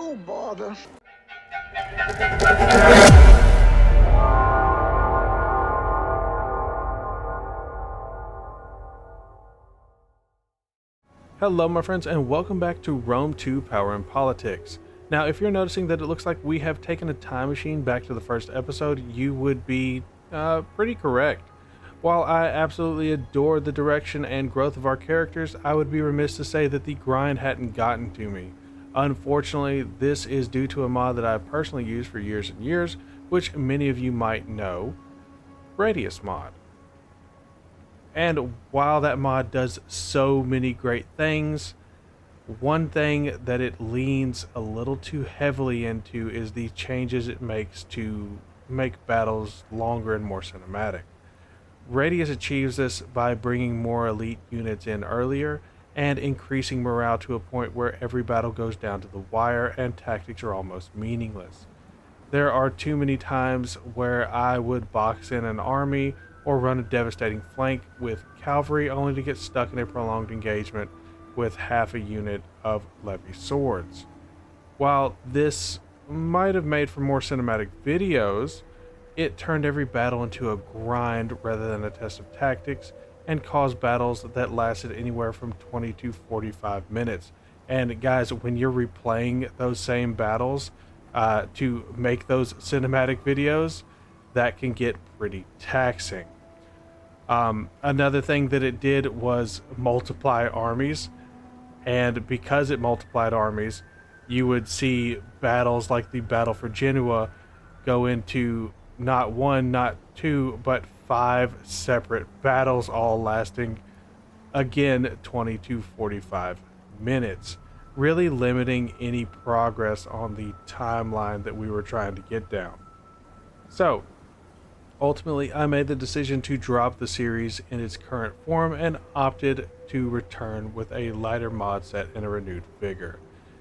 Oh, bother. Hello my friends and welcome back to Rome 2 Power and Politics. Now if you're noticing that it looks like we have taken a time machine back to the first episode, you would be pretty correct. While I absolutely adore the direction and growth of our characters, I would be remiss to say that the grind hadn't gotten to me. Unfortunately, this is due to a mod that I've personally used for years and years, which many of you might know, Radius Mod. And while that mod does so many great things, one thing that it leans a little too heavily into is the changes it makes to make battles longer and more cinematic. Radius achieves this by bringing more elite units in earlier and increasing morale to a point where every battle goes down to the wire and tactics are almost meaningless. There are too many times where I would box in an army or run a devastating flank with cavalry only to get stuck in a prolonged engagement with half a unit of Levy swords. While this might have made for more cinematic videos, it turned every battle into a grind rather than a test of tactics and caused battles that lasted anywhere from 20 to 45 minutes. And guys, when you're replaying those same battles to make those cinematic videos, that can get pretty taxing. Another thing that it did was multiply armies, and because it multiplied armies, you would see battles like the battle for Genoa go into not one, not two, but 5 separate battles, all lasting, again, 20 to 45 minutes, really limiting any progress on the timeline that we were trying to get down. So, ultimately, I made the decision to drop the series in its current form and opted to return with a lighter mod set and a renewed vigor.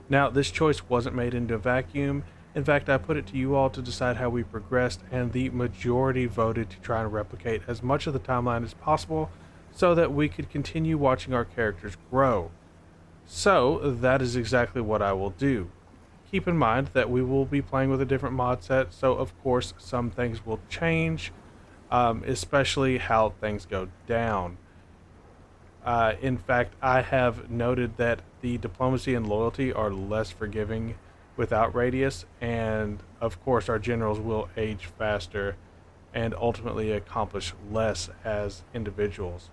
Now, this choice wasn't made into a vacuum. In fact, I put it to you all to decide how we progressed, and the majority voted to try and replicate as much of the timeline as possible so that we could continue watching our characters grow. So, that is exactly what I will do. Keep in mind that we will be playing with a different mod set, so of course some things will change, especially how things go down. In fact, I have noted that the diplomacy and loyalty are less forgiving without Radius, and of course our generals will age faster and ultimately accomplish less as individuals.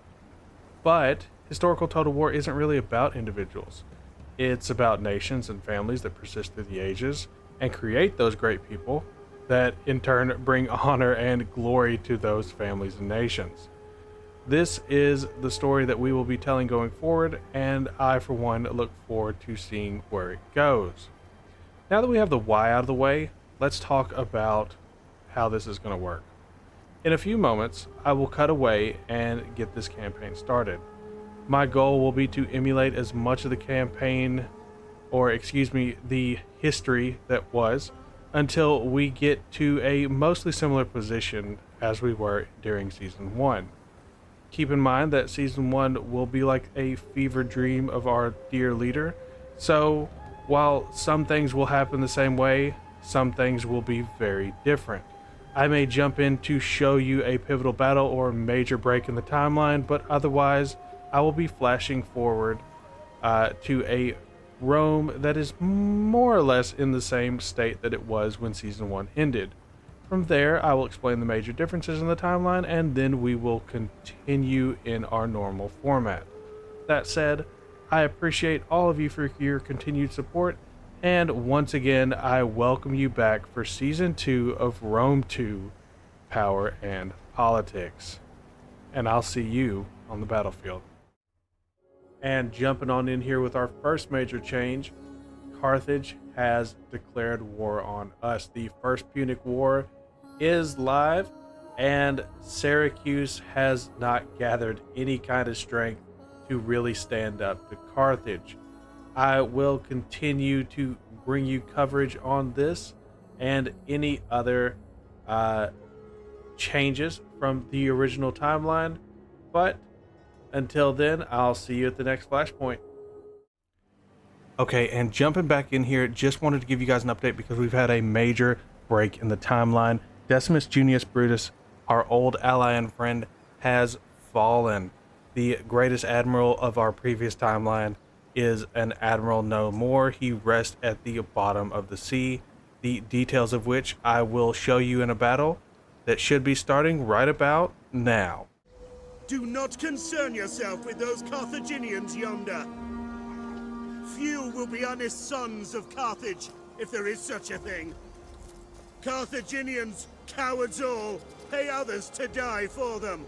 But historical Total War isn't really about individuals. It's about nations and families that persist through the ages and create those great people that in turn bring honor and glory to those families and nations. This is the story that we will be telling going forward, and I for one look forward to seeing where it goes. Now that we have the why out of the way, let's talk about how this is going to work. In a few moments, I will cut away and get this campaign started. My goal will be to emulate as much of the campaign, or excuse me, the history that was, until we get to a mostly similar position as we were during Season 1. Keep in mind that Season 1 will be like a fever dream of our dear leader, so while some things will happen the same way, some things will be very different. I may jump in to show you a pivotal battle or major break in the timeline, but otherwise I will be flashing forward to a Rome that is more or less in the same state that it was when Season 1 ended. From there, I will explain the major differences in the timeline, and then we will continue in our normal format. That said, I appreciate all of you for your continued support, and once again, I welcome you back for Season 2 of Rome 2, Power and Politics. And I'll see you on the battlefield. And jumping on in here with our first major change, Carthage has declared war on us. The First Punic War is live, and Syracuse has not gathered any kind of strength to really stand up to Carthage. I will continue to bring you coverage on this and any other changes from the original timeline, but until then, I'll see you at the next flashpoint. Okay, and jumping back in here, just wanted to give you guys an update because we've had a major break in the timeline. Decimus Junius Brutus, our old ally and friend, has fallen. The greatest admiral of our previous timeline is an admiral no more. He rests at the bottom of the sea, the details of which I will show you in a battle that should be starting right about now. Do not concern yourself with those Carthaginians yonder. Few will be honest sons of Carthage, if there is such a thing. Carthaginians, cowards all, pay others to die for them.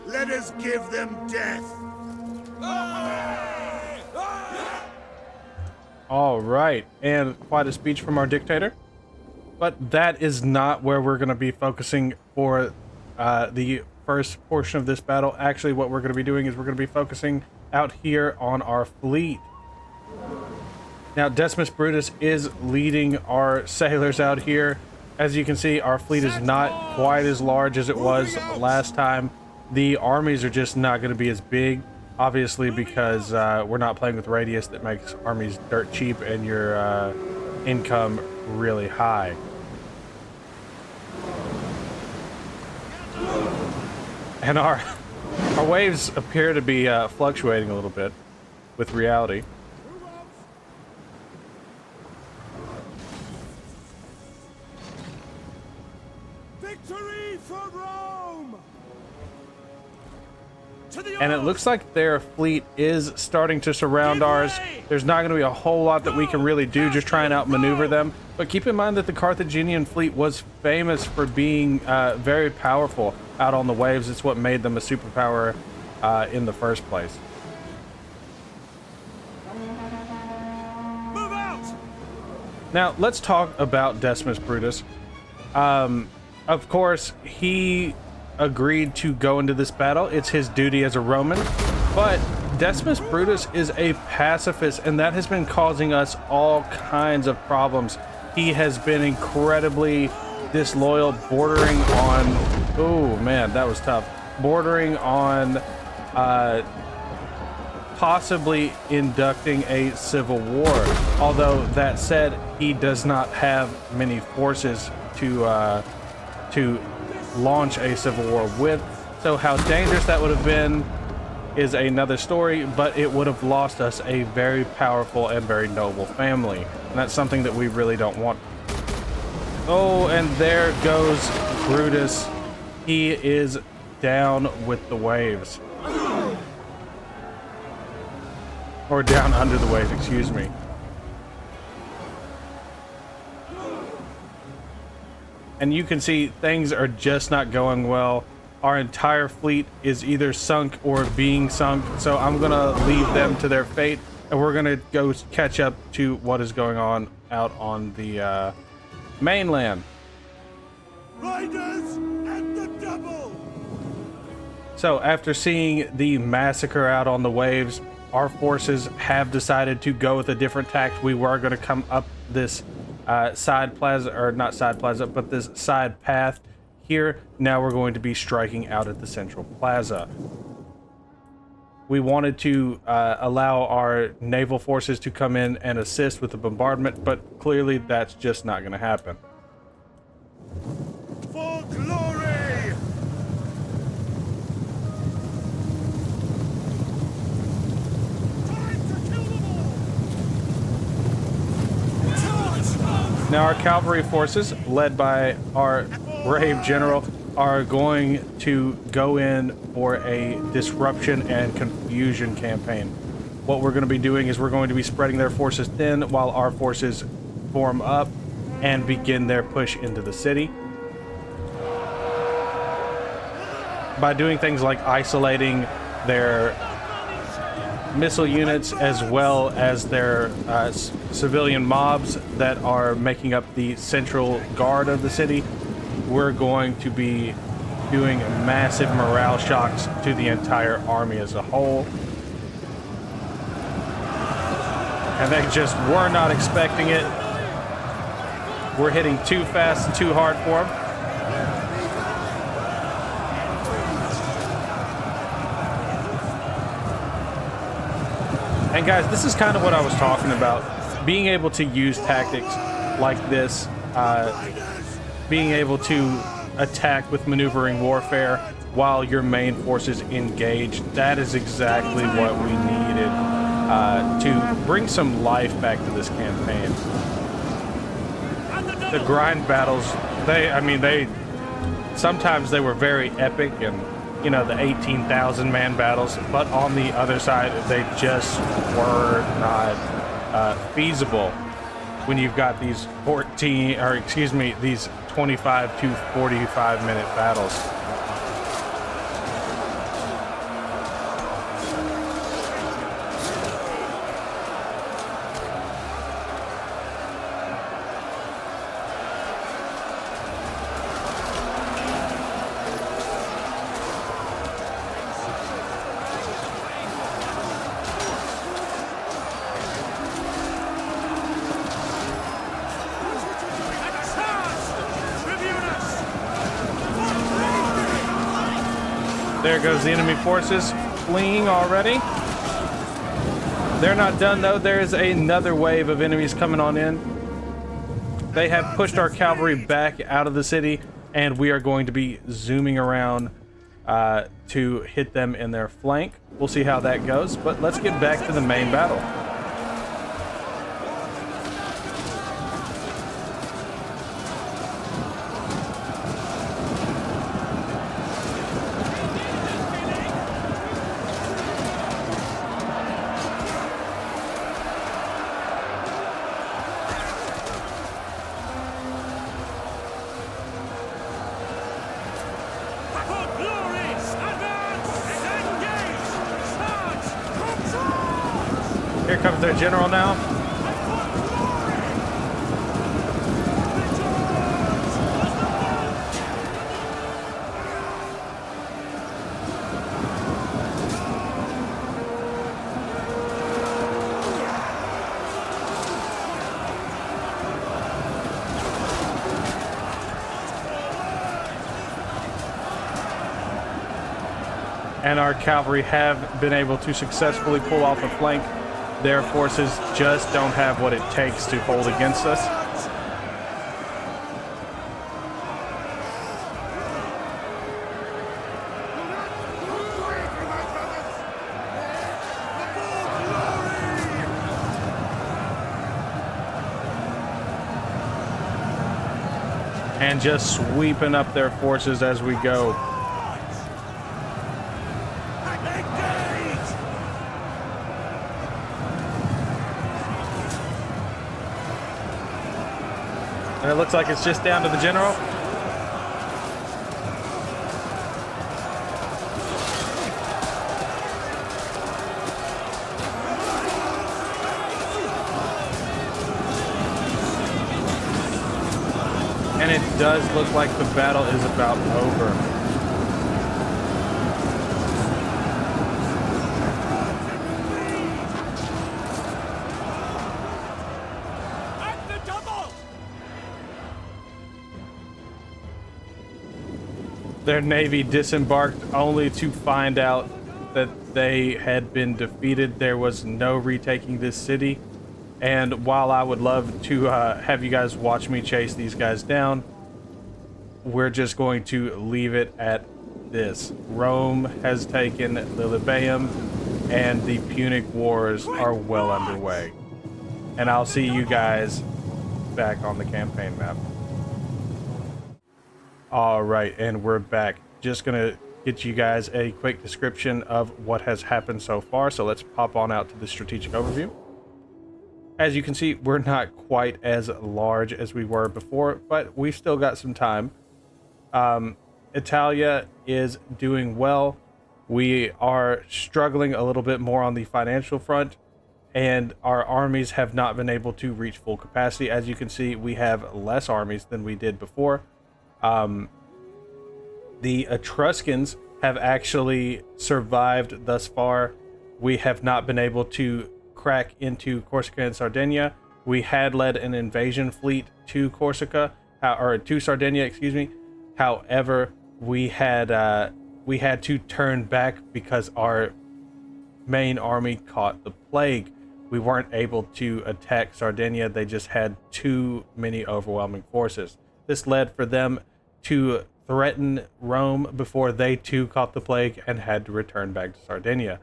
Let us give them death. All right, and quite a speech from our dictator. But that is not where we're going to be focusing for the first portion of this battle. Actually, what we're going to be doing is we're going to be focusing out here on our fleet. Now, Decimus Brutus is leading our sailors out here. As you can see, our fleet is not quite as large as it was last time. The armies are just not going to be as big, obviously, because we're not playing with Radius that makes armies dirt cheap and your income really high. And our waves appear to be fluctuating a little bit with reality. Victory for Rome! And it looks like their fleet is starting to surround ours. There's not going to be a whole lot that we can really do, just try and outmaneuver them. But keep in mind that the Carthaginian fleet was famous for being very powerful out on the waves. It's what made them a superpower in the first place. Move out! Now, let's talk about Decimus Brutus. Of course, he agreed to go into this battle. It's his duty as a Roman. But Decimus Brutus is a pacifist, and that has been causing us all kinds of problems. He has been incredibly disloyal, bordering on... Oh, man, that was tough. Bordering on possibly inducting a civil war. Although, that said, he does not have many forces to launch a civil war with. So how dangerous that would have been is another story, but it would have lost us a very powerful and very noble family. And that's something that we really don't want. Oh, and there goes Brutus. He is down with the waves. Or down under the waves, excuse me. And you can see things are just not going well. Our entire fleet is either sunk or being sunk, so I'm gonna leave them to their fate, and we're gonna go catch up to what is going on out on the mainland. Riders at the double! So after seeing the massacre out on the waves, our forces have decided to go with a different tact. We were going to come up this side plaza, or not side plaza, but this side path here. Now we're going to be striking out at the central plaza. We wanted to allow our naval forces to come in and assist with the bombardment, but clearly that's just not going to happen. For glory! Now our cavalry forces, led by our brave general, are going to go in for a disruption and confusion campaign. What we're going to be doing is we're going to be spreading their forces thin while our forces form up and begin their push into the city. By doing things like isolating their missile units as well as their civilian mobs that are making up the central guard of the city, we're going to be doing massive morale shocks to the entire army as a whole. And they just were not expecting it. We're hitting too fast and too hard for them. And guys, this is kind of what I was talking about. Being able to use tactics like this, being able to attack with maneuvering warfare while your main force is engaged, that is exactly what we needed to bring some life back to this campaign. The grind battles, sometimes they were very epic, and you know, the 18,000 man battles, but on the other side, they just were not feasible when you've got these these 25 to 45 minute battles. There goes the enemy forces fleeing already. They're not done though. There's another wave of enemies coming on in. They have pushed our cavalry back out of the city, and we are going to be zooming around to hit them in their flank. We'll see how that goes, but let's get back to the main battle. Here comes their general now. And our cavalry have been able to successfully pull off a flank. Their forces just don't have what it takes to hold against us. And just sweeping up their forces as we go. And it looks like it's just down to the general. And it does look like the battle is about over. Their navy disembarked only to find out that they had been defeated. There was no retaking this city. And while I would love to have you guys watch me chase these guys down, we're just going to leave it at this. Rome has taken Lilybaeum, and the Punic Wars are well underway. And I'll see you guys back on the campaign map. All right, and we're back. Just gonna get you guys a quick description of what has happened so far. So let's pop on out to the strategic overview. As you can see, we're not quite as large as we were before, but we've still got some time. Italia is doing well. We are struggling a little bit more on the financial front, and our armies have not been able to reach full capacity. As you can see, we have less armies than we did before. The Etruscans have actually survived thus far. We have not been able to crack into Corsica and Sardinia. We had led an invasion fleet to Corsica, or to Sardinia, excuse me. However, we had to turn back because our main army caught the plague, we weren't able to attack Sardinia. They just had too many overwhelming forces. This led for them to threaten Rome before they too caught the plague and had to return back to Sardinia.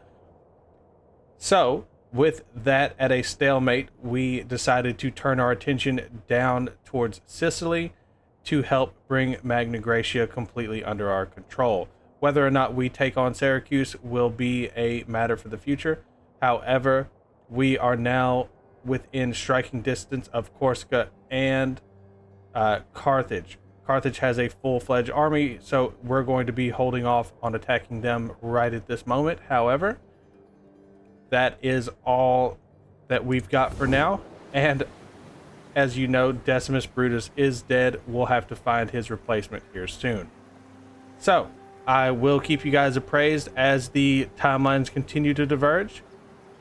So, with that at a stalemate, we decided to turn our attention down towards Sicily to help bring Magna Graecia completely under our control. Whether or not we take on Syracuse will be a matter for the future. However, we are now within striking distance of Corsica and Carthage. Carthage has a full-fledged army, so we're going to be holding off on attacking them right at this moment. However, that is all that we've got for now. And as you know, Decimus Brutus is dead. We'll have to find his replacement here soon. So, I will keep you guys appraised as the timelines continue to diverge,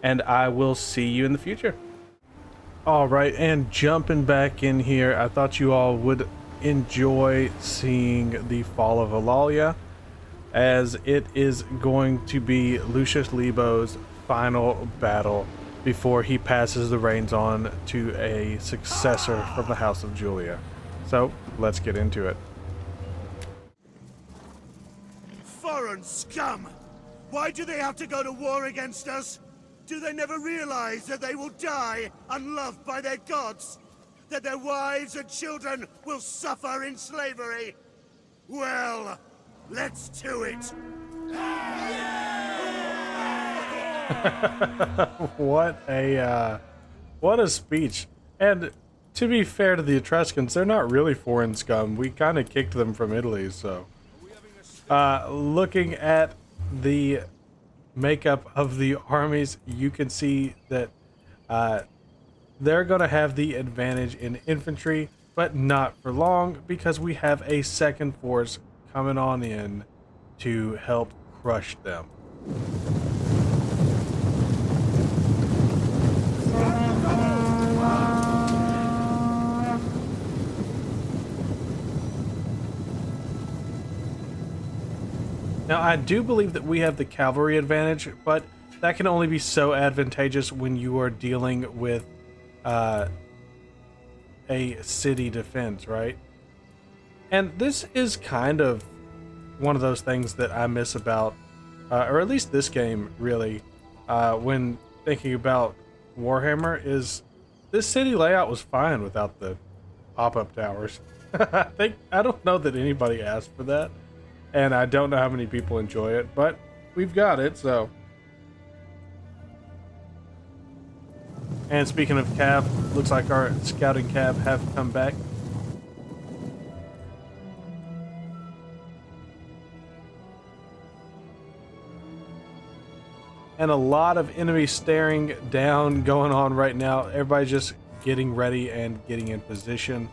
and I will see you in the future. All right, and jumping back in here, I thought you all would enjoy seeing the fall of Eulalia, as it is going to be Lucius Libo's final battle before he passes the reins on to a successor from the House of Julia. So, let's get into it. Foreign scum! Why do they have to go to war against us? Do they never realize that they will die unloved by their gods? That their wives and children will suffer in slavery? Well, let's do it! What a speech. And to be fair to the Etruscans, they're not really foreign scum. We kind of kicked them from Italy, so. Looking at the makeup of the armies, you can see that they're going to have the advantage in infantry, but not for long, because we have a second force coming on in to help crush them. Now, I do believe that we have the cavalry advantage, but that can only be so advantageous when you are dealing with a city defense, right? And this is kind of one of those things that I miss about, or at least this game, really, when thinking about Warhammer, is this city layout was fine without the pop-up towers. I don't know that anybody asked for that. And I don't know how many people enjoy it, but we've got it, so. And speaking of cav, looks like our scouting cav have come back. And a lot of enemy staring down going on right now. Everybody's just getting ready and getting in position.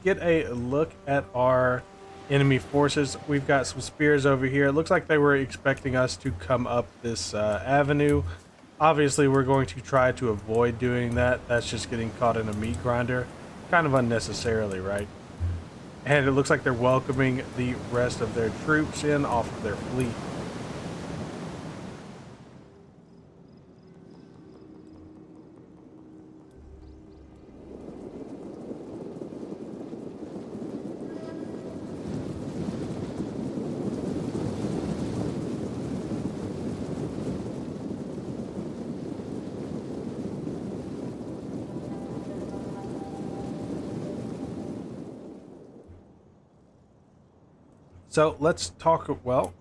Get a look at our enemy forces. We've got some spears over here. It looks like they were expecting us to come up this avenue. Obviously, we're going to try to avoid doing that. That's just getting caught in a meat grinder, kind of unnecessarily, right? And it looks like they're welcoming the rest of their troops in off of their fleet. So let's talk, well,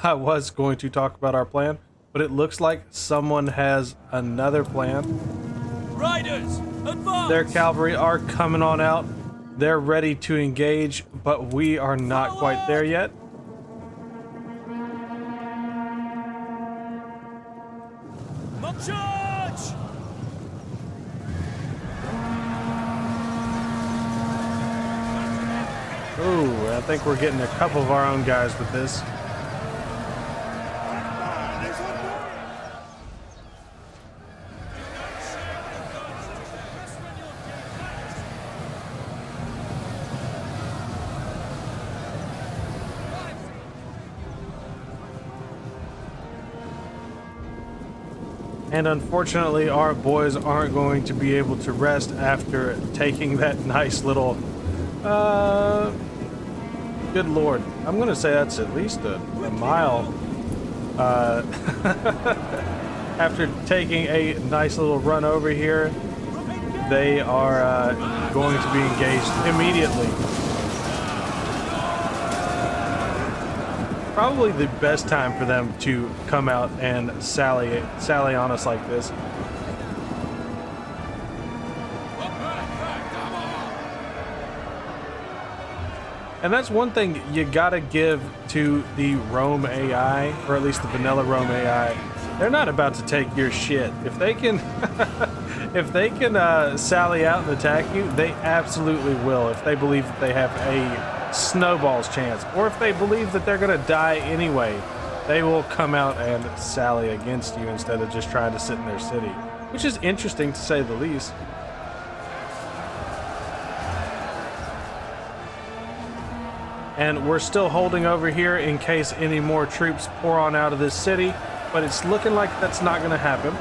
I was going to talk about our plan, but it looks like someone has another plan. Riders, advance! Their cavalry are coming on out. They're ready to engage, but we are not quite there yet. Charge! Ooh, I think we're getting a couple of our own guys with this. And unfortunately, our boys aren't going to be able to rest after taking that nice little, good lord. I'm going to say that's at least a mile. After taking a nice little run over here, they are going to be engaged immediately. Probably the best time for them to come out and sally on us like this. And that's one thing you gotta give to the Rome AI, or at least the vanilla Rome AI. They're not about to take your shit. If they can, if they can sally out and attack you, they absolutely will. If they believe that they have a snowball's chance, or if they believe that they're gonna die anyway, they will come out and sally against you instead of just trying to sit in their city, which is interesting to say the least. And we're still holding over here in case any more troops pour on out of this city, but it's looking like that's not going to happen.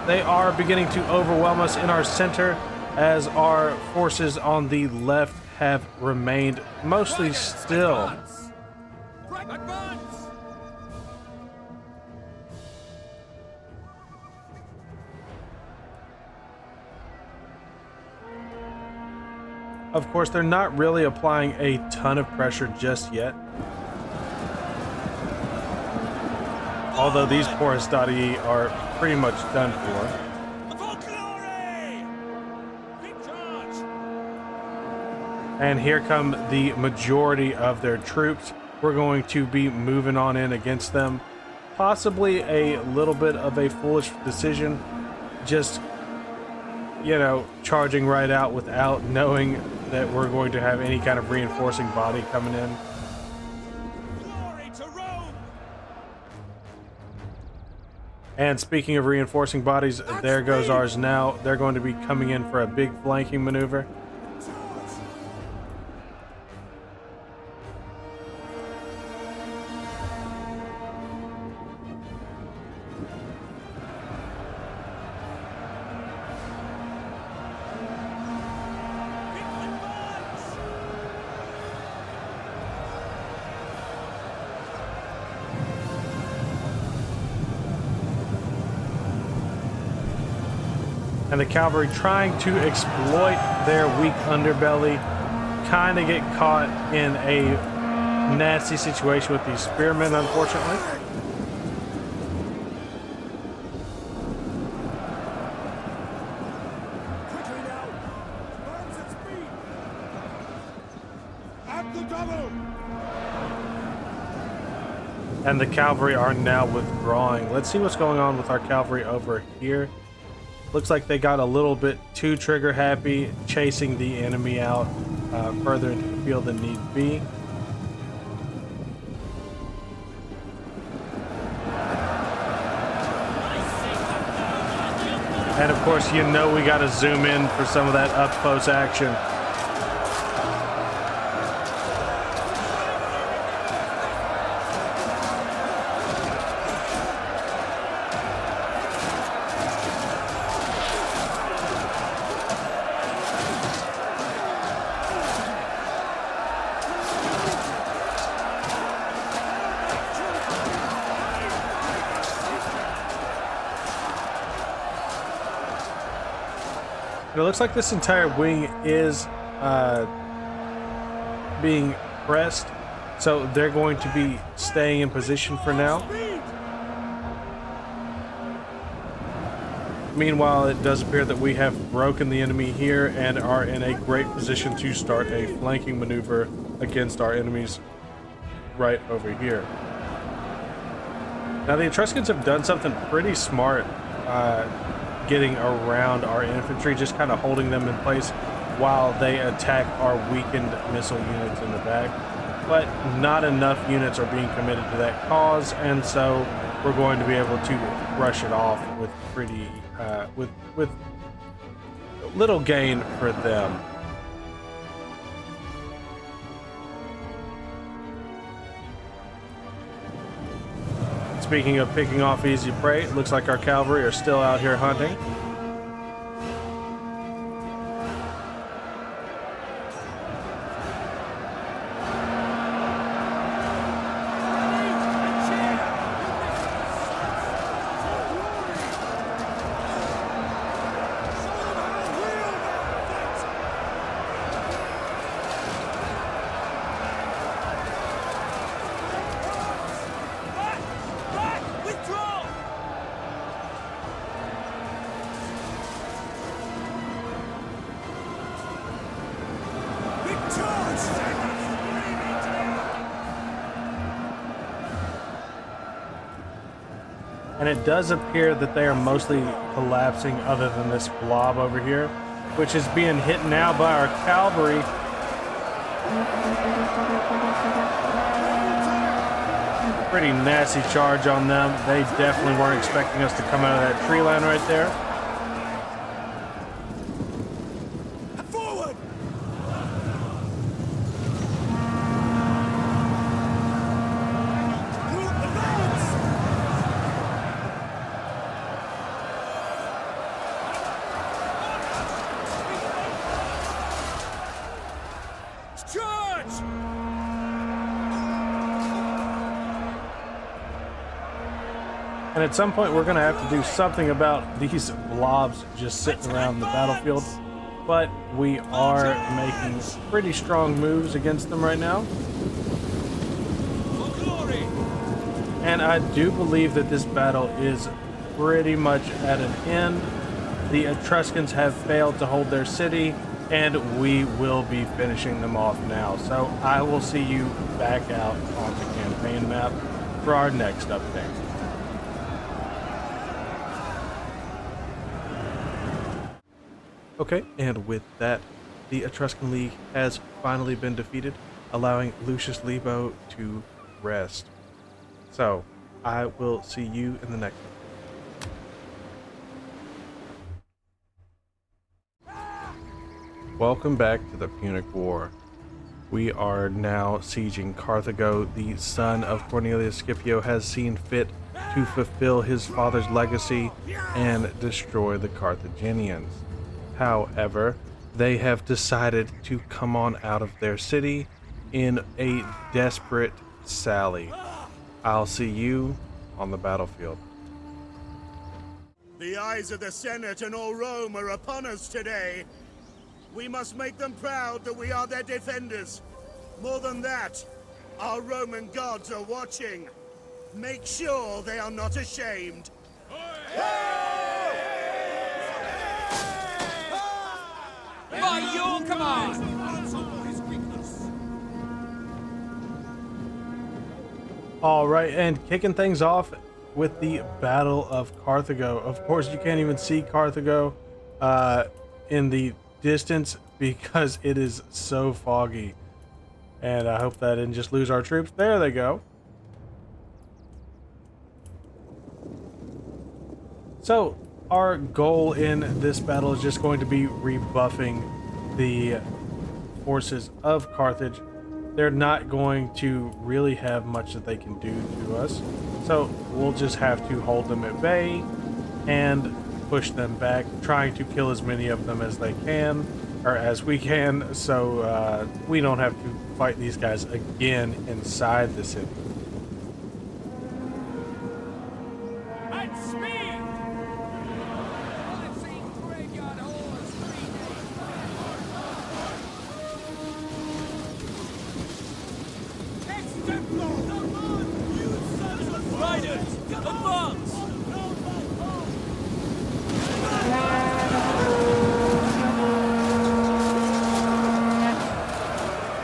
They are beginning to overwhelm us in our center as our forces on the left have remained mostly still. Of course, they're not really applying a ton of pressure just yet. Although these poor Hastati are pretty much done for. And here come the majority of their troops. We're going to be moving on in against them. Possibly a little bit of a foolish decision. Just, you know, charging right out without knowing that we're going to have any kind of reinforcing body coming in. Glory to Rome! And speaking of reinforcing bodies, there goes ours now. They're going to be coming in for a big flanking maneuver. And the cavalry trying to exploit their weak underbelly, kind of get caught in a nasty situation with these spearmen, unfortunately. Quickly now! Arms at speed! At the double! And the cavalry are now withdrawing. Let's see what's going on with our cavalry over here. Looks like they got a little bit too trigger happy, chasing the enemy out further into the field than need be. And of course, you know we got to zoom in for some of that up close action. It looks like this entire wing is being pressed, so they're going to be staying in position for now. Meanwhile, it does appear that we have broken the enemy here and are in a great position to start a flanking maneuver against our enemies right over here. Now, the Etruscans have done something pretty smart getting around our infantry, just kind of holding them in place while they attack our weakened missile units in the back. But not enough units are being committed to that cause, and so we're going to be able to rush it off with pretty with little gain for them. Speaking of picking off easy prey, it looks like our cavalry are still out here hunting. And it does appear that they are mostly collapsing other than this blob over here, which is being hit now by our cavalry. Pretty nasty charge on them. They definitely weren't expecting us to come out of that tree line right there. And at some point, we're going to have to do something about these blobs just sitting around the battlefield. But we are making pretty strong moves against them right now. And I do believe that this battle is pretty much at an end. The Etruscans have failed to hold their city, and we will be finishing them off now. So I will see you back out on the campaign map for our next update. Okay, and with that, the Etruscan League has finally been defeated, allowing Lucius Lebo to rest. So, I will see you in the next one. Welcome back to the Punic War. We are now sieging Carthago. The son of Cornelius Scipio has seen fit to fulfill his father's legacy and destroy the Carthaginians. However, they have decided to come on out of their city in a desperate sally. I'll see you on the battlefield. The eyes of the Senate and all Rome are upon us today. We must make them proud that we are their defenders. More than that, our Roman gods are watching. Make sure they are not ashamed. By your command! All right, and kicking things off with the Battle of Carthago. Of course, you can't even see Carthago in the distance because it is so foggy. And I hope that I didn't just lose our troops. There they go. So, our goal in this battle is just going to be rebuffing the forces of Carthage. They're not going to really have much that they can do to us. So we'll just have to hold them at bay and push them back, trying to kill as many of them as they can, or as we can, so we don't have to fight these guys again inside the city.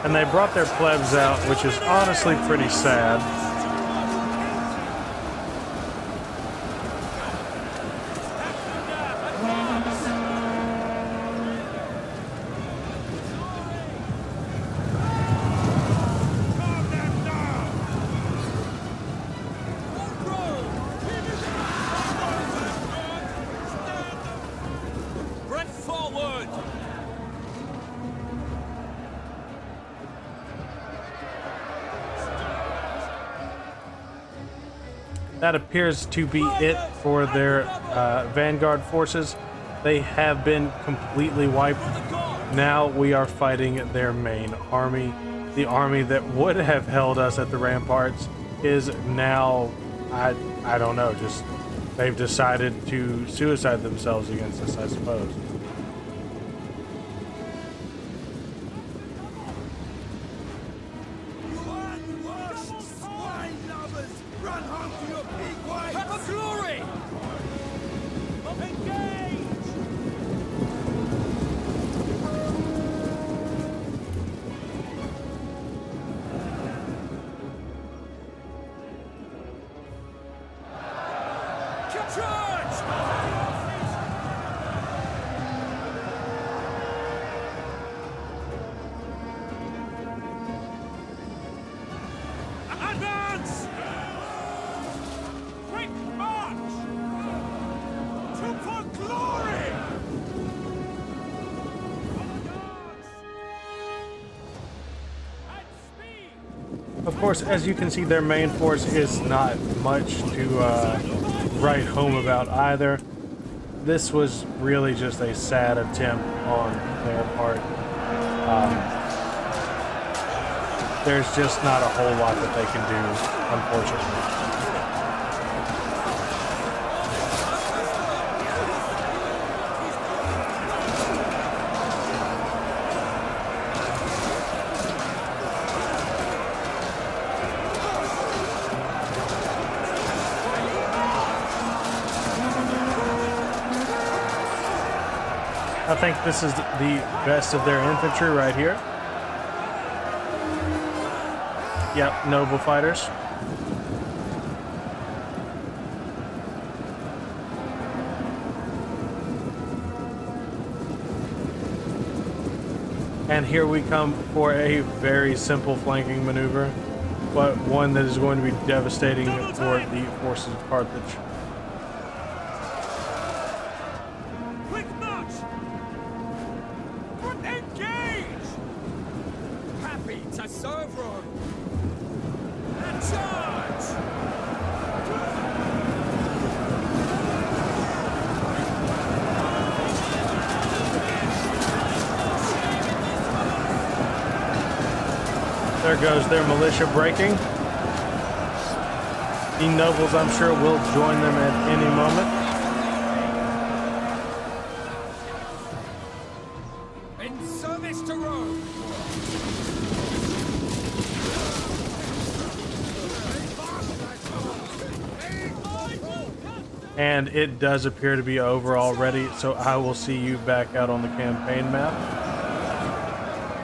And they brought their plebs out, which is honestly pretty sad. that appears to be it for their vanguard forces. They have been completely wiped. Now we are fighting their main army. The army that would have held us at the ramparts is now, I don't know, just they've decided to suicide themselves against us, I suppose. Run home to your pig wives! Have a glory! Engage! Charge! Advance! Quick march! To for glory! At speed! Of course, as you can see, their main force is not much to write home about either. This was really just a sad attempt on their part. There's just not a whole lot that they can do, unfortunately. I think this is the best of their infantry right here. Yep, noble fighters. And here we come for a very simple flanking maneuver, but one that is going to be devastating for the forces of Carthage. Quick march! Engage! Happy to serve Rome! And charge! There goes their militia breaking. The nobles, I'm sure, will join them at any moment. In service to Rome! And it does appear to be over already, so I will see you back out on the campaign map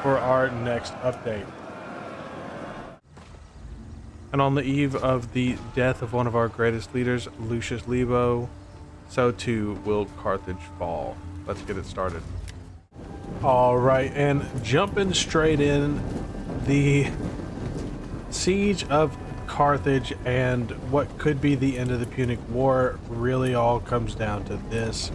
for our next update. And on the eve of the death of one of our greatest leaders, Lucius Lebo, so too will Carthage fall. Let's get it started. All right, and jumping straight in, the siege of Carthage and what could be the end of the Punic War really all comes down to this: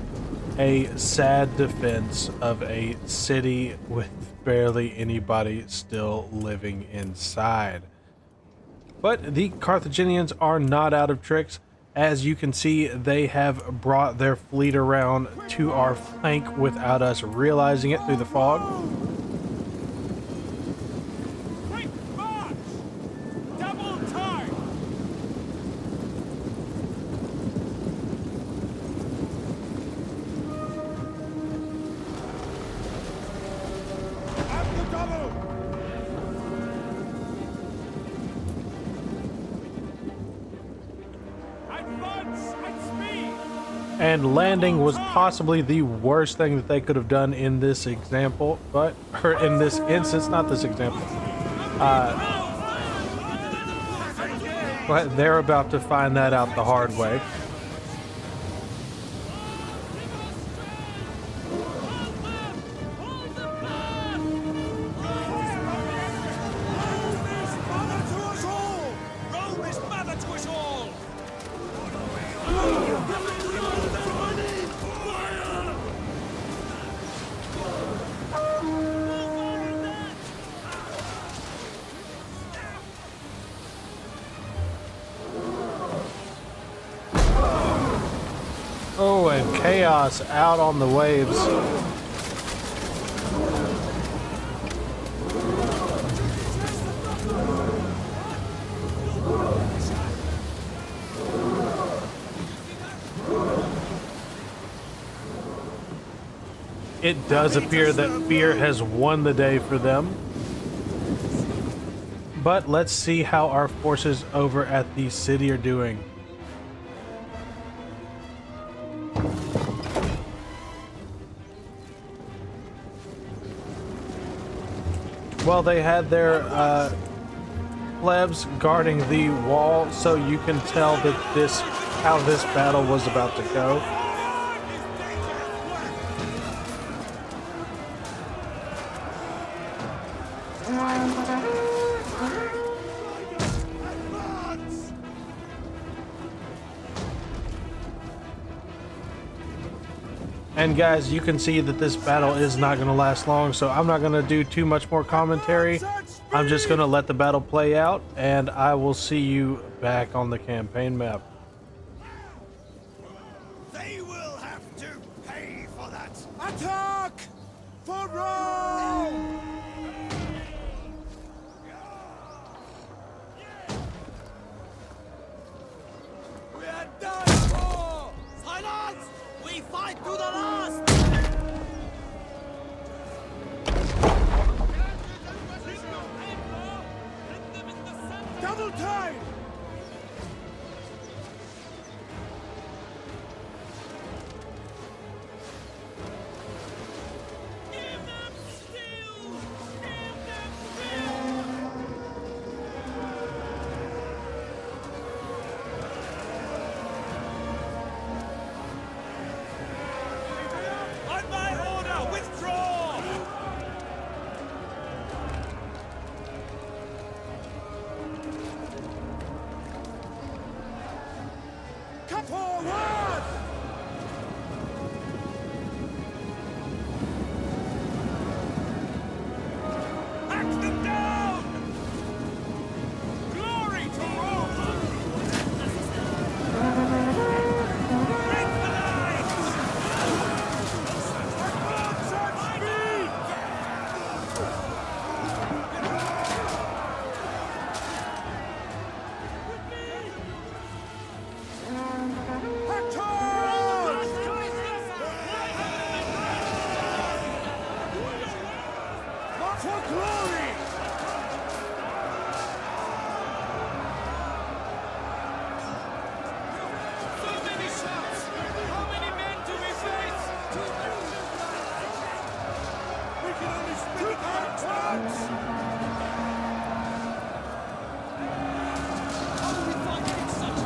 a sad defense of a city with barely anybody still living inside. But the Carthaginians are not out of tricks. As you can see, they have brought their fleet around to our flank without us realizing it through the fog. Quick march! Double time! At the double! Advance at speed! And landing was possibly the worst thing that they could have done in this example, but or in this instance, not this example. But they're about to find that out the hard way. Rome is mother to us all! Oh, and chaos out on the waves. It does appear that fear has won the day for them. But let's see how our forces over at the city are doing. Well, they had their plebs guarding the wall, so you can tell that how this battle was about to go. And guys, you can see that this battle is not going to last long, so I'm not going to do too much more commentary. I'm just going to let the battle play out, and I will see you back on the campaign map. They will have to pay for that. Attack! For Rome! We are done for! Silence! We fight to the last! Double time! Give them steel! Give them steel! On my order, withdraw! Come forward! Hack them down! Glory to Rome! Break the line! Advance at speed! Attack! For glory! So many shots! How many men do we face? We can only speak our tracks! How do we fight against such?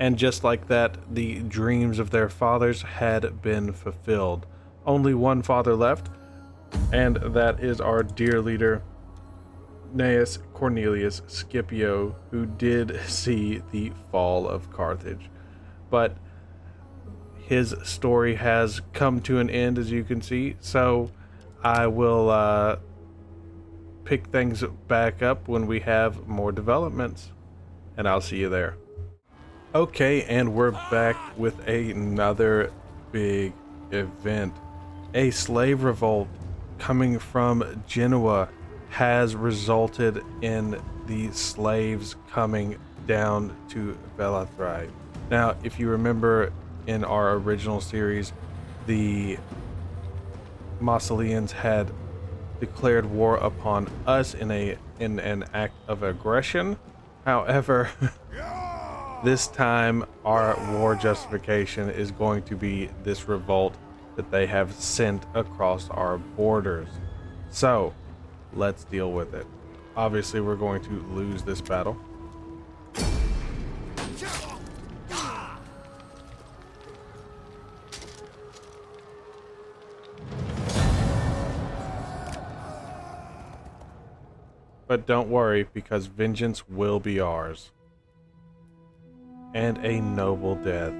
And just like that, the dreams of their fathers had been fulfilled. Only one father left, and that is our dear leader, Gnaeus Cornelius Scipio, who did see the fall of Carthage. But his story has come to an end, as you can see, so I will pick things back up when we have more developments, and I'll see you there. Okay, and we're back with another big event. A slave revolt coming from Genoa has resulted in the slaves coming down to Velathrae. Now, if you remember in our original series, the Massilians had declared war upon us in an act of aggression. However, this time our war justification is going to be this revolt that they have sent across our borders. So let's deal with it. obviously we're going to lose this battle. But don't worry, because vengeance will be ours. And a noble death.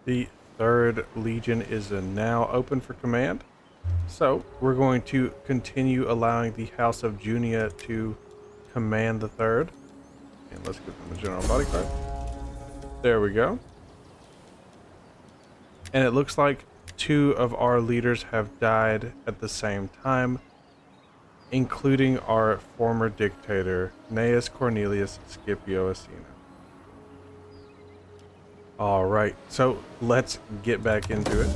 The 3rd Legion is now open for command. So we're going to continue allowing the House of Junia to command the 3rd. And let's give them a general bodyguard. There we go. And it looks like 2 of our leaders have died at the same time, including our former dictator, Gnaeus Cornelius Scipio Asina. Alright, so let's get back into it.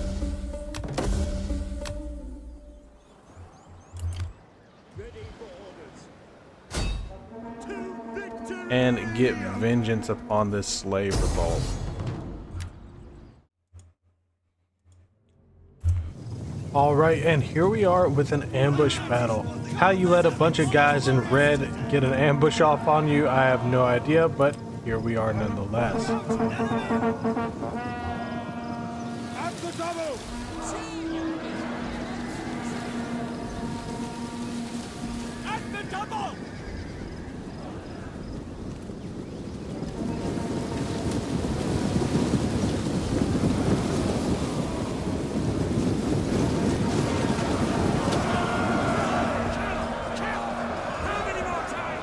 And get vengeance upon this slave revolt. Alright, and here we are with an ambush battle. How you let a bunch of guys in red get an ambush off on you, I have no idea, but here we are nonetheless. At the double! At the double! How many more times?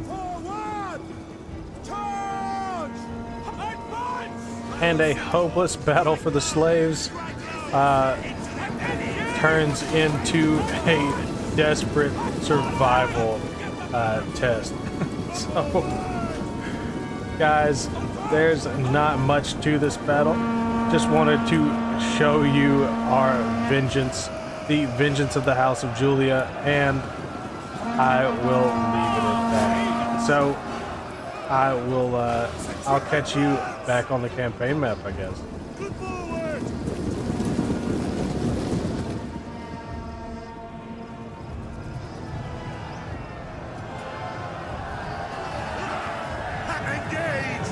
Forward! Charge! Advance! And a hopeless battle for the slaves turns into a desperate survival test. So, guys, there's not much to this battle. Just wanted to show you our vengeance, the vengeance of the House of Julia, and I will leave it at that. So, I'll catch you back on the campaign map, I guess. Good forward! Engage!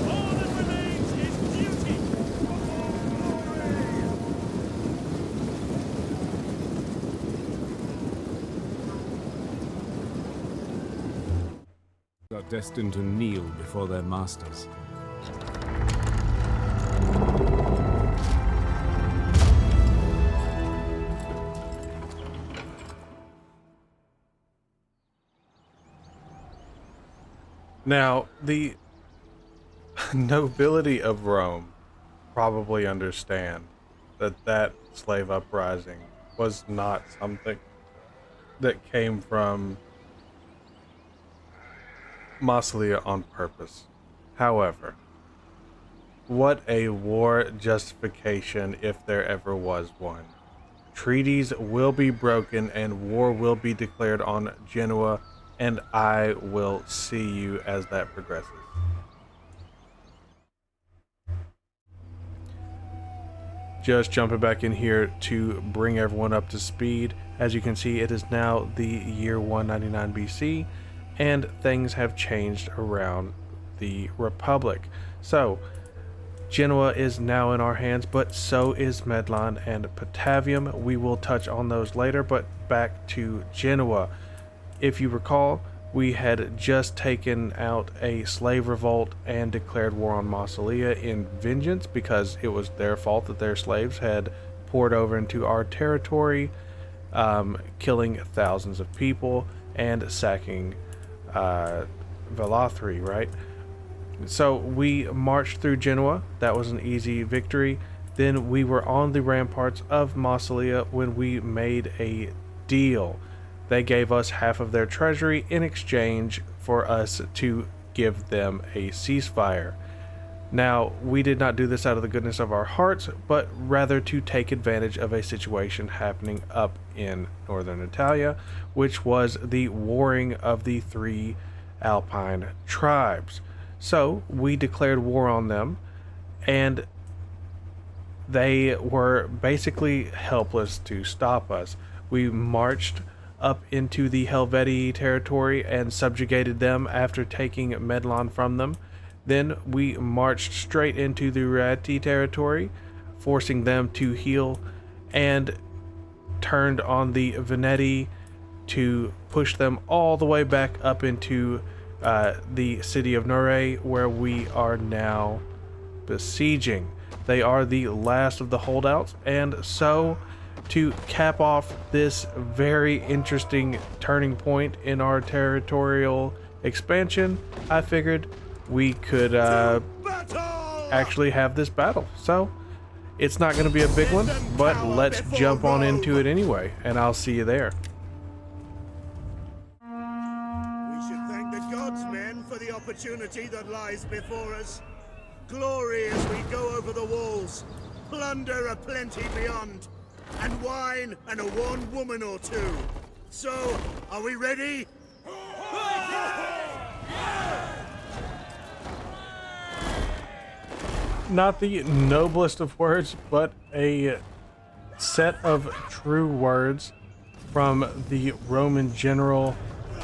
All that remains is duty. Are destined to kneel before their masters. Now, the nobility of Rome probably understand that that slave uprising was not something that came from Massalia on purpose. However, What a war justification if there ever was one. Treaties will be broken and war will be declared on Genoa, and I will see you as that progresses. Just jumping back in here to bring everyone up to speed. As you can see, it is now the year 199 BC, and things have changed around the Republic. So, Genoa is now in our hands, but so is Medlan and Patavium. We will touch on those later, but back to Genoa. If you recall, we had just taken out a slave revolt and declared war on Massalia in vengeance because it was their fault that their slaves had poured over into our territory, killing thousands of people and sacking Velathri, right? So we marched through Genoa. That was an easy victory. Then we were on the ramparts of Massalia when we made a deal. They gave us half of their treasury in exchange for us to give them a ceasefire. Now, we did not do this out of the goodness of our hearts, but rather to take advantage of a situation happening up in northern Italia, which was the warring of the three Alpine tribes. So we declared war on them, and they were basically helpless to stop us. We marched up into the Helvetii territory and subjugated them after taking Medlan from them. Then we marched straight into the Rieti territory, forcing them to heal, and turned on the Veneti to push them all the way back up into the city of Nore, where we are now besieging. They are the last of the holdouts, and so to cap off this very interesting turning point in our territorial expansion, I figured we could actually have this battle. So it's not going to be a big one, but let's jump on into it anyway, and I'll see you there. For the opportunity that lies before us. Glory as we go over the walls, plunder aplenty beyond, and wine and a worn woman or two. So, are we ready? Not the noblest of words, but a set of true words from the Roman general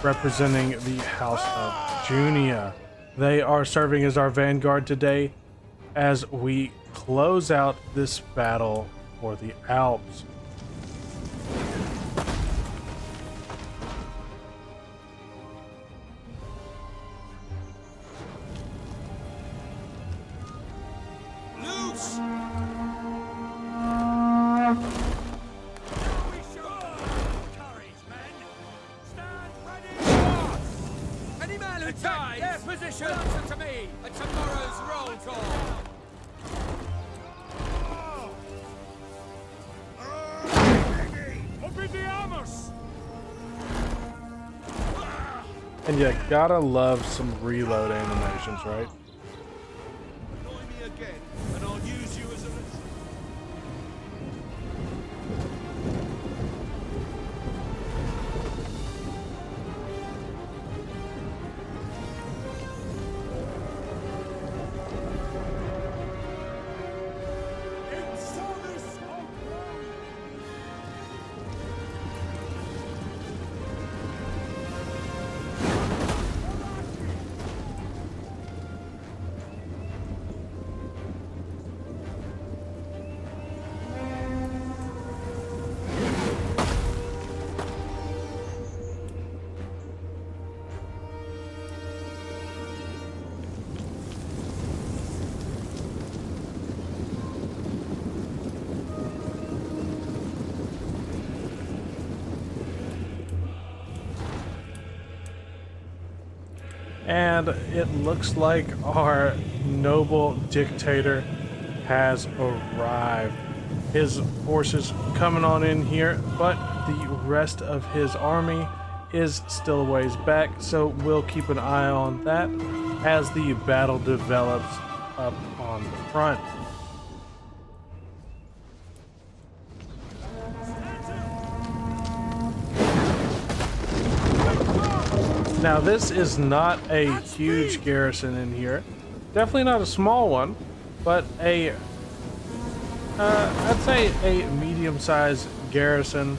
representing the House of Junia. They are serving as our vanguard today as we close out this battle for the Alps. Loose! Attack their position! Answer to me at tomorrow's roll call! Obidiamos! And you gotta love some reload animations, right? Annoy me again, and I'll use you as a... And it looks like our noble dictator has arrived. His forces coming on in here, but the rest of his army is still a ways back, so we'll keep an eye on that as the battle develops up on on the front. Now this is not a huge garrison in here, definitely not a small one, but I'd say a medium-sized garrison.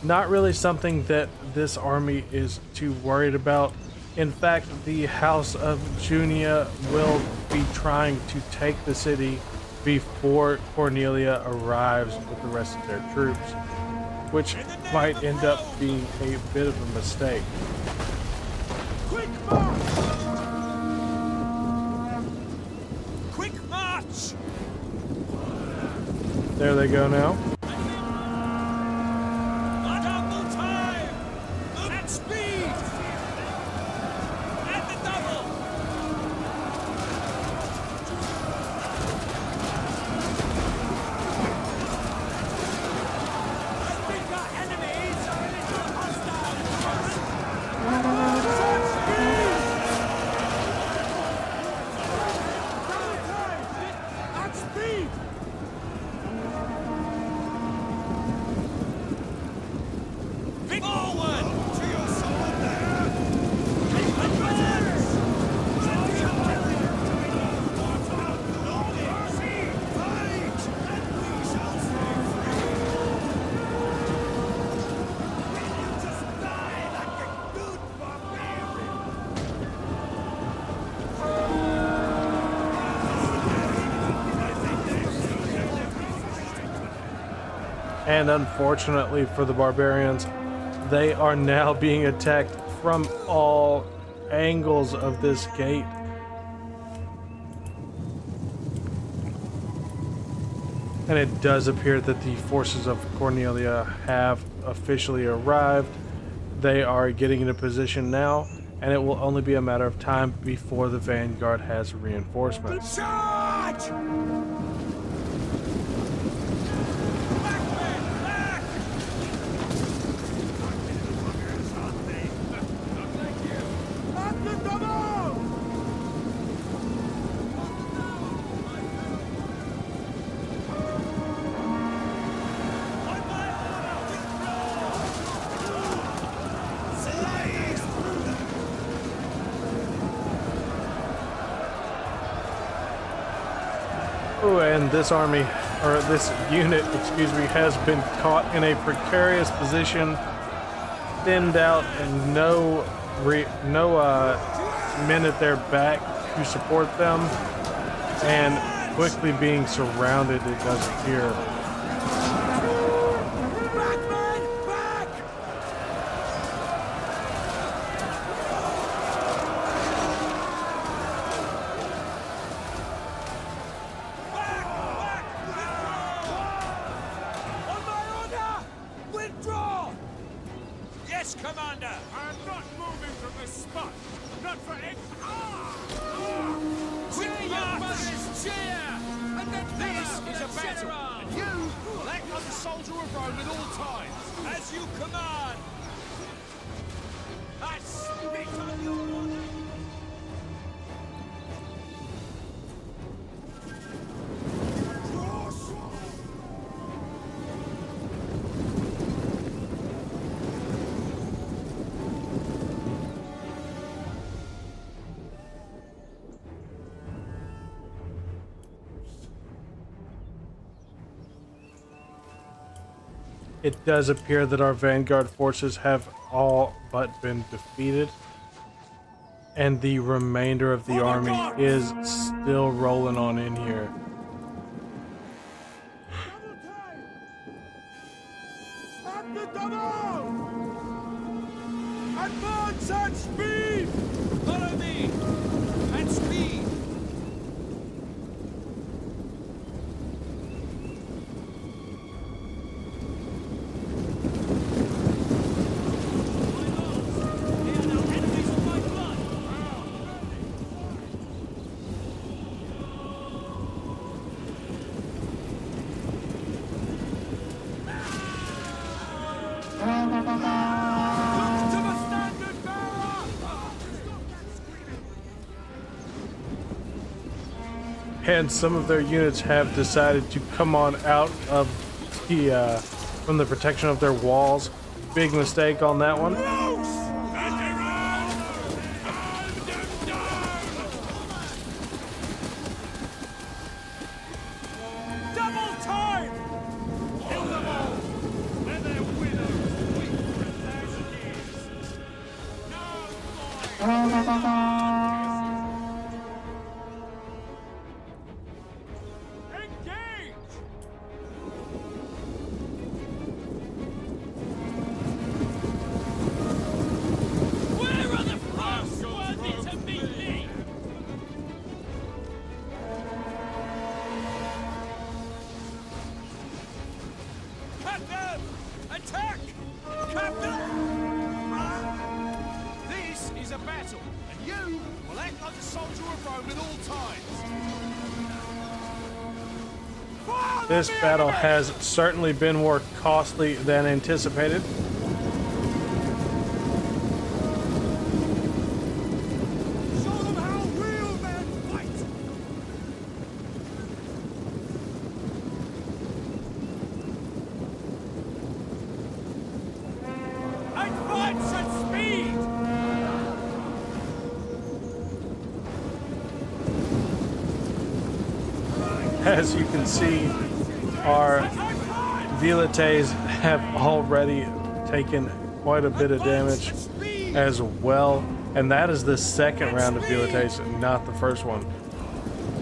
Not really something that this army is too worried about. In fact, the House of Junia will be trying to take the city before Cornelia arrives with the rest of their troops, which might end up being a bit of a mistake. Quick march! Quick march! There they go now. Double time! At speed! At the double! I think our enemies are a little hostile! At speed! Forward! To your sword there! Advance! Fight! And we shall stay free! Will you just die like a good barbarian? And unfortunately for the barbarians, they are now being attacked from all angles of this gate. And it does appear that the forces of Cornelia have officially arrived. They are getting into position now, and it will only be a matter of time before the vanguard has reinforcements. Charge! At the double! Slaves through them! Oh, and this army, or this unit, excuse me, has been caught in a precarious position, thinned out, and no men at their back to support them, and quickly being surrounded, it does appear. Back, men! Back! On my order! Withdraw! Yes, Commander! I'm not moving from this spot! Not for it! Quick march! Cheer! And then this is a battle! And you will act like a soldier of Rome at all times! As you command! I spit on your order! It does appear that our vanguard forces have all but been defeated, and the remainder of the army is still rolling on in here. At the double! Advance at speed! Follow me! At speed! and some of their units have decided to come on out of the from the protection of their walls. Big mistake on that one. Double time! Kill them all! They're their widows, weak for 1,000 years. No more! Engage! Where are the first worthy to meet me? Captain! Attack! Captain! This is a battle, and you will act like a soldier of Rome at all times. Fire This on the battle enemy! has certainly been more costly than anticipated. Show them how real men fight! Advance at speed! As you can see, our Velites have already taken quite a bit of damage as well, and that is the second round of Velites, not the first one.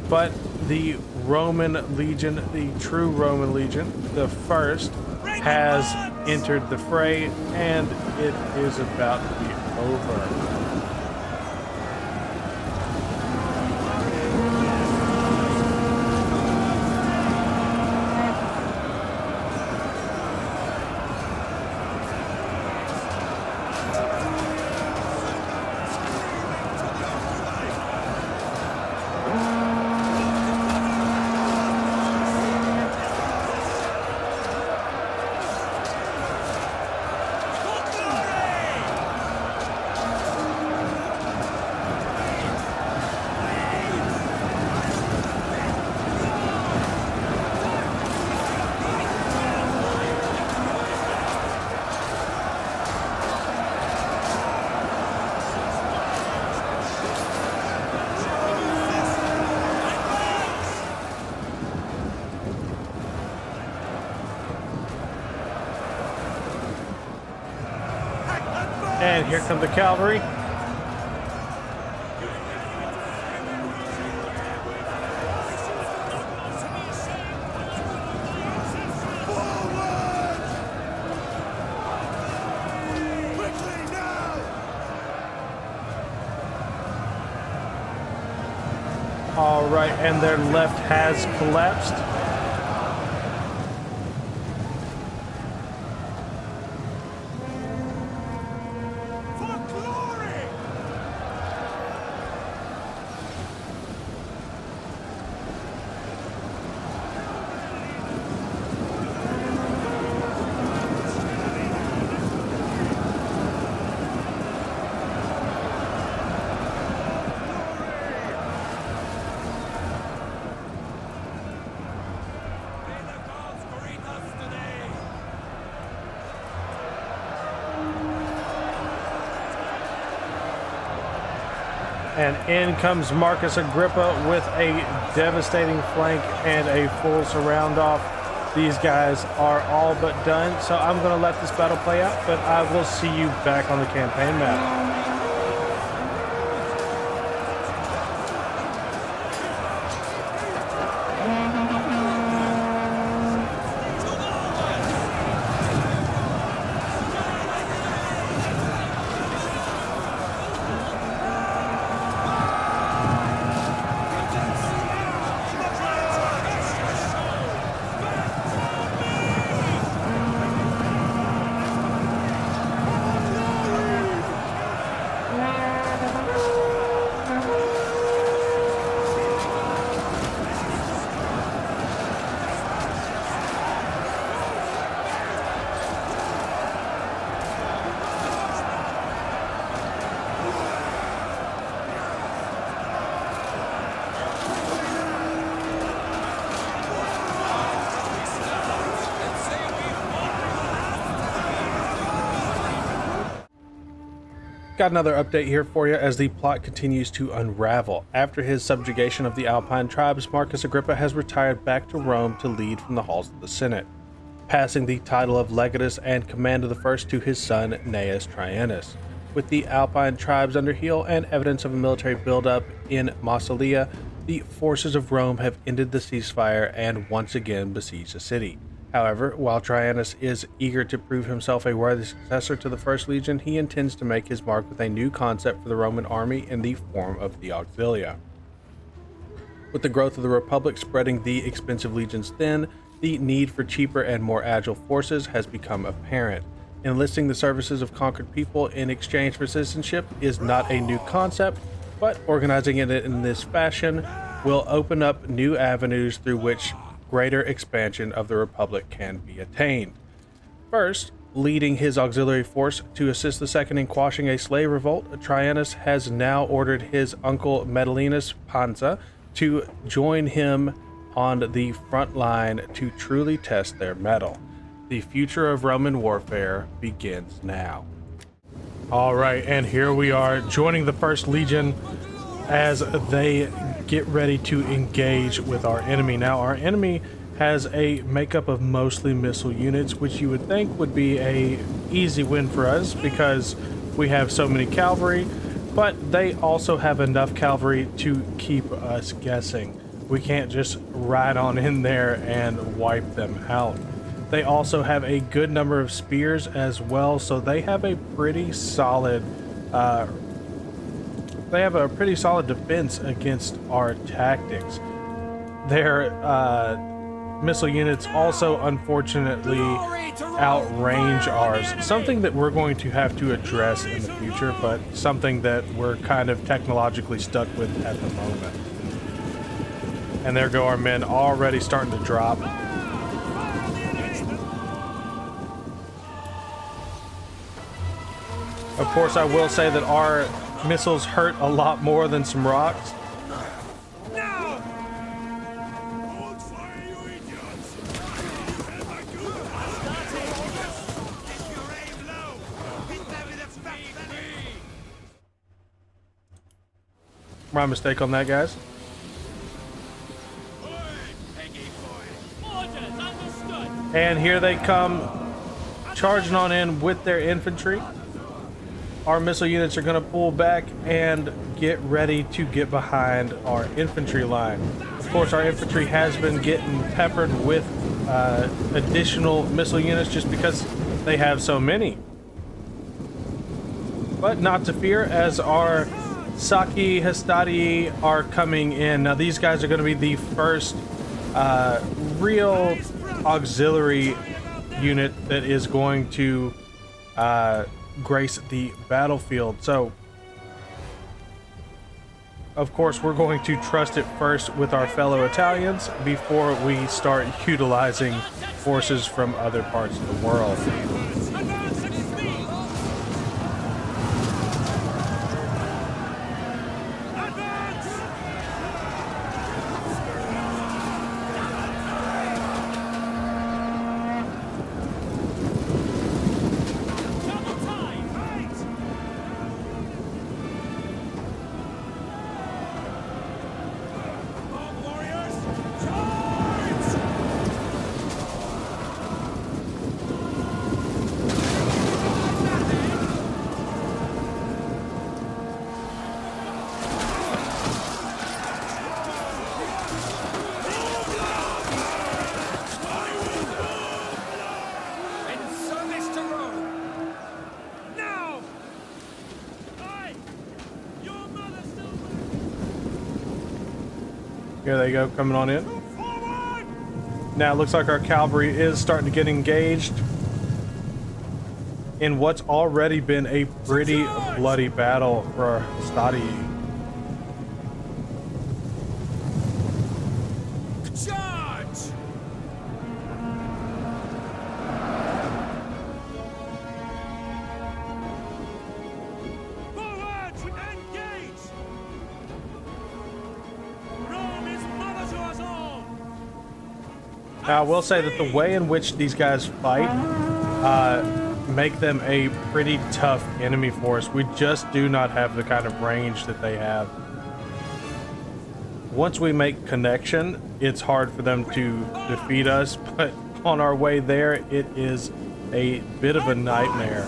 But the Roman Legion, the true Roman Legion, the first, has entered the fray, and it is about to be over. And here come the cavalry. Quickly now! All right, and their left has collapsed. For glory! May the gods greet us today! And in comes Marcus Agrippa with a devastating flank and a full surround off. These guys are all but done, so I'm going to let this battle play out, but I will see you back on the campaign map. got another update here for you as the plot continues to unravel. After his subjugation of the Alpine tribes, Marcus Agrippa has retired back to Rome to lead from the halls of the Senate, passing the title of legatus and command of the first to his son Gnaeus Traianus. With the Alpine tribes under heel and evidence of a military buildup in Massalia, the forces of Rome have ended the ceasefire and once again besieged the city. However, while Traianus is eager to prove himself a worthy successor to the First Legion, he intends to make his mark with a new concept for the Roman army in the form of the Auxilia. With the growth of the Republic spreading the expensive legions thin, the need for cheaper and more agile forces has become apparent. Enlisting the services of conquered people in exchange for citizenship is not a new concept, but organizing it in this fashion will open up new avenues through which greater expansion of the Republic can be attained. First, leading his auxiliary force to assist the Second in quashing a slave revolt, Traianus has now ordered his uncle Metellus Pansa to join him on the front line to truly test their mettle. The future of Roman warfare begins now. All right, and here we are joining the First Legion as they get ready to engage with our enemy. Now, our enemy has a makeup of mostly missile units, which you would think would be a easy win for us because we have so many cavalry, but they also have enough cavalry to keep us guessing. We can't just ride on in there and wipe them out. They also have a good number of spears as well, so they have a pretty solid defense against our tactics. Their missile units also unfortunately outrange ours, something that we're going to have to address in the future, but something that we're kind of technologically stuck with at the moment. And there go our men already starting to drop. Of course, I will say that our missiles hurt a lot more than some rocks. My mistake on that, guys. And here they come, charging on in with their infantry. Our missile units are going to pull back and get ready to get behind our infantry line. Of course, our infantry has been getting peppered with additional missile units just because they have so many. But not to fear, as our Saki Hastati are coming in. Now, these guys are going to be the first real auxiliary unit that is going to grace the battlefield. So, of course, we're going to trust it first with our fellow Italians before we start utilizing forces from other parts of the world. Here they go, coming on in. Now it looks like our cavalry is starting to get engaged in what's already been a pretty bloody battle for Stadi. Charge! Forward! Engage! Rome is mother to us all! Now I will say that the way in which these guys fight make them a pretty tough enemy for us. We just do not have the kind of range that they have. Once we make connection, it's hard for them to defeat us, but on our way there, it is a bit of a nightmare.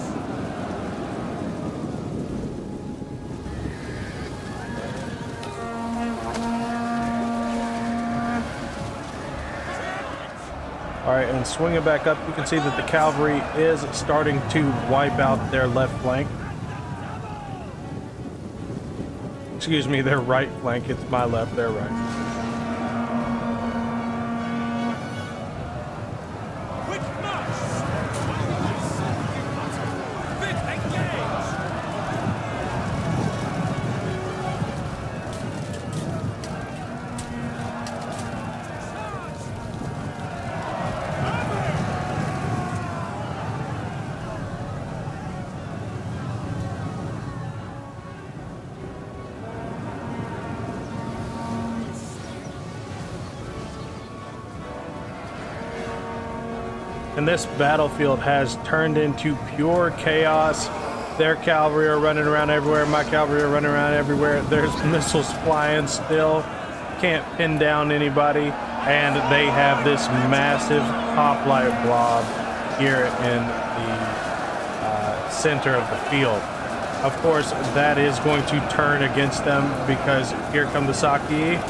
Alright, and swinging back up, you can see that the cavalry is starting to wipe out their left flank. Excuse me, their right flank. It's my left, their right. Quick march! Fit engage! And this battlefield has turned into pure chaos. Their cavalry are running around everywhere. My cavalry are running around everywhere. There's missiles flying still. Can't pin down anybody. And they have this massive hoplite blob here in the center of the field. Of course, that is going to turn against them because here come the Saki.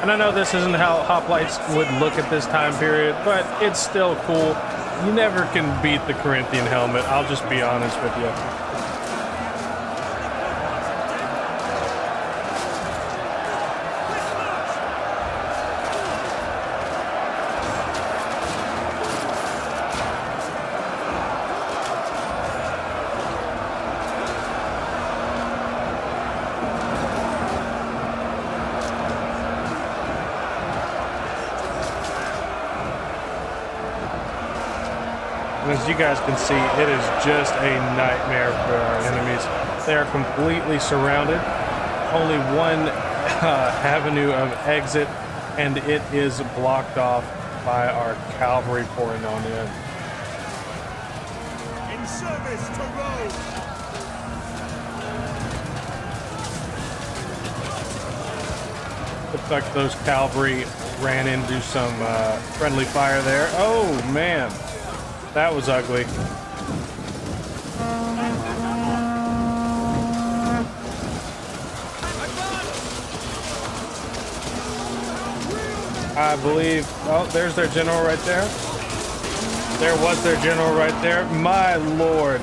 And I know this isn't how hoplites would look at this time period, but it's still cool. You never can beat the Corinthian helmet, I'll just be honest with you. And as you guys can see, it is just a nightmare for our enemies. They are completely surrounded. Only one avenue of exit, and it is blocked off by our cavalry pouring on in. In service to Rome! Looks like those cavalry ran into some friendly fire there. Oh, man. That was ugly. I believe, oh, there's their general right there. There was their general right there. My lord.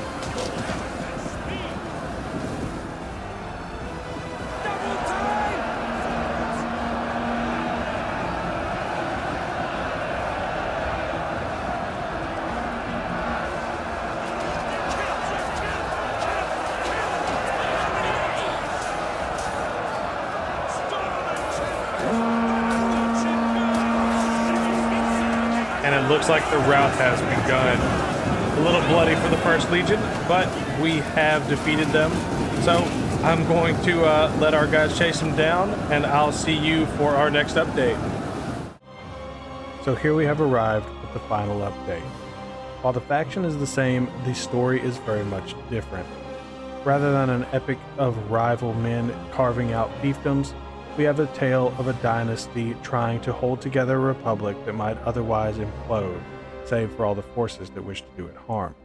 And it looks like the rout has begun. A little bloody for the First Legion, but we have defeated them. So I'm going to let our guys chase them down, and I'll see you for our next update. So here we have arrived at the final update. While the faction is the same, the story is very much different. Rather than an epic of rival men carving out fiefdoms, we have a tale of a dynasty trying to hold together a republic that might otherwise implode, save for all the forces that wish to do it harm.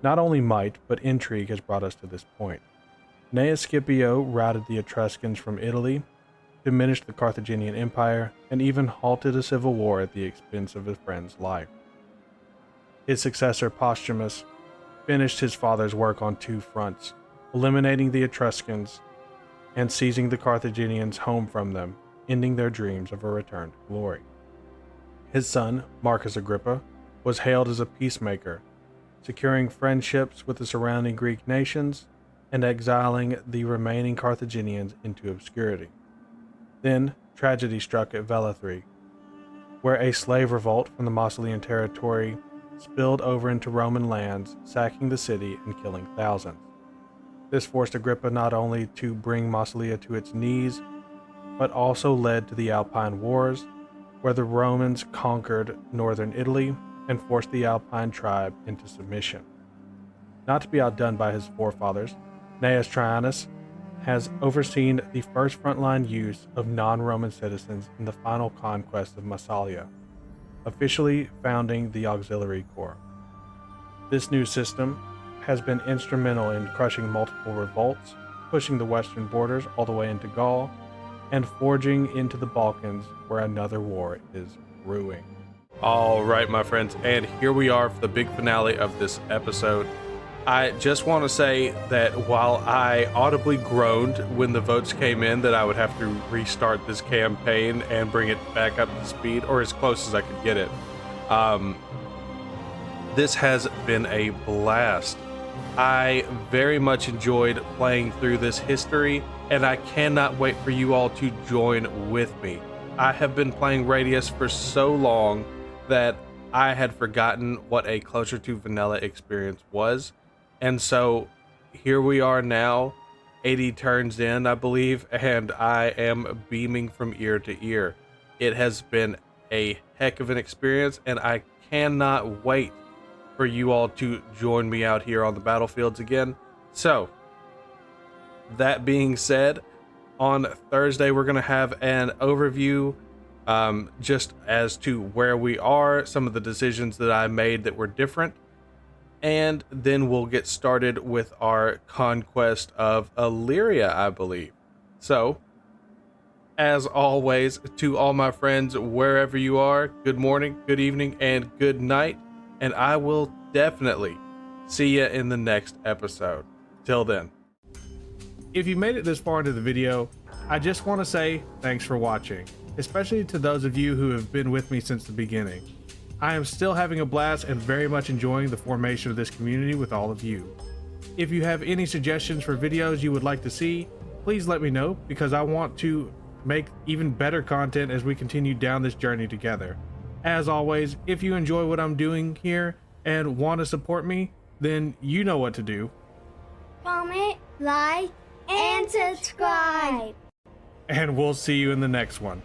Not only might, but intrigue has brought us to this point. Gnaeus Scipio routed the Etruscans from Italy, diminished the Carthaginian Empire, and even halted a civil war at the expense of a friend's life. His successor, Postumus, finished his father's work on two fronts, eliminating the Etruscans and seizing the Carthaginians home from them, ending their dreams of a return to glory. His son, Marcus Agrippa, was hailed as a peacemaker, securing friendships with the surrounding Greek nations and exiling the remaining Carthaginians into obscurity. Then, tragedy struck at Velathri, where a slave revolt from the Massilian territory spilled over into Roman lands, sacking the city and killing thousands. This forced Agrippa not only to bring Massilia to its knees, but also led to the Alpine Wars, where the Romans conquered northern Italy and forced the Alpine tribe into submission. Not to be outdone by his forefathers, Gnaeus Traianus has overseen the first frontline use of non-Roman citizens in the final conquest of Massalia, officially founding the Auxiliary Corps. This new system has been instrumental in crushing multiple revolts, pushing the western borders all the way into Gaul, and forging into the Balkans, where another war is brewing. All right, my friends, and here we are for the big finale of this episode. I just want to say that while I audibly groaned when the votes came in that I would have to restart this campaign and bring it back up to speed, or as close as I could get it, this has been a blast. I very much enjoyed playing through this history, and I cannot wait for you all to join with me. I have been playing Radius for so long that I had forgotten what a Closer to Vanilla experience was. And so here we are now, 80 turns in, I believe, and I am beaming from ear to ear. It has been a heck of an experience, and I cannot wait for you all to join me out here on the battlefields again. So, that being said, on Thursday we're going to have an overview just as to where we are, some of the decisions that I made that were different, and then we'll get started with our conquest of Illyria, I believe. So, as always, to all my friends, wherever you are, good morning, good evening, and good night, and I will definitely see you in the next episode. Till then. If you made it this far into the video, I just want to say thanks for watching, especially to those of you who have been with me since the beginning. I am still having a blast and very much enjoying the formation of this community with all of you. If you have any suggestions for videos you would like to see, please let me know, because I want to make even better content as we continue down this journey together. As always, if you enjoy what I'm doing here and want to support me, then you know what to do. Comment, like, and subscribe. And we'll see you in the next one.